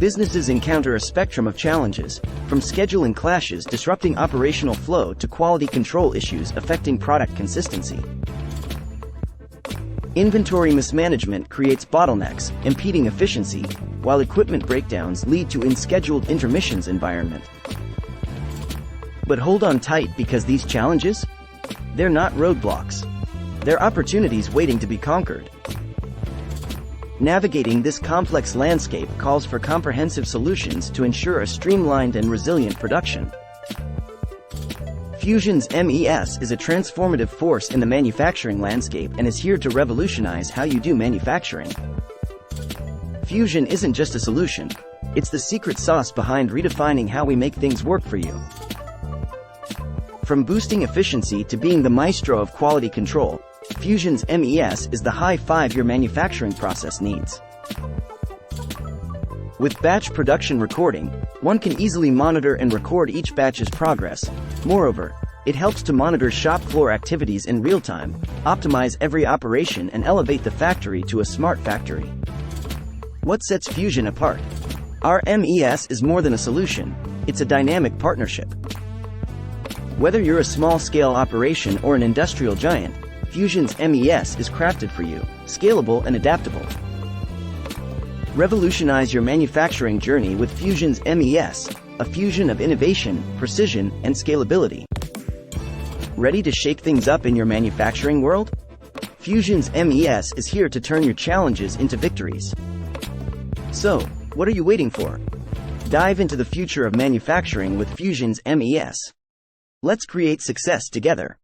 Businesses encounter a spectrum of challenges, from scheduling clashes disrupting operational flow to quality control issues affecting product consistency. Inventory mismanagement creates bottlenecks, impeding efficiency, while equipment breakdowns lead to unscheduled intermissions environment. But hold on tight, because these challenges? They're not roadblocks. They're opportunities waiting to be conquered. Navigating this complex landscape calls for comprehensive solutions to ensure a streamlined and resilient production. Fusion's MES is a transformative force in the manufacturing landscape and is here to revolutionize how you do manufacturing. Fusion isn't just a solution, it's the secret sauce behind redefining how we make things work for you. From boosting efficiency to being the maestro of quality control, Fusion's MES is the high five your manufacturing process needs. With batch production recording, one can easily monitor and record each batch's progress. Moreover, it helps to monitor shop floor activities in real time, optimize every operation, and elevate the factory to a smart factory. What sets Fusion apart? Our MES is more than a solution, it's a dynamic partnership. Whether you're a small-scale operation or an industrial giant, Fusion's MES is crafted for you, scalable and adaptable. Revolutionize your manufacturing journey with Fusion's MES, a fusion of innovation, precision, and scalability. Ready to shake things up in your manufacturing world? Fusion's MES is here to turn your challenges into victories. So, what are you waiting for? Dive into the future of manufacturing with Fusion's MES. Let's create success together.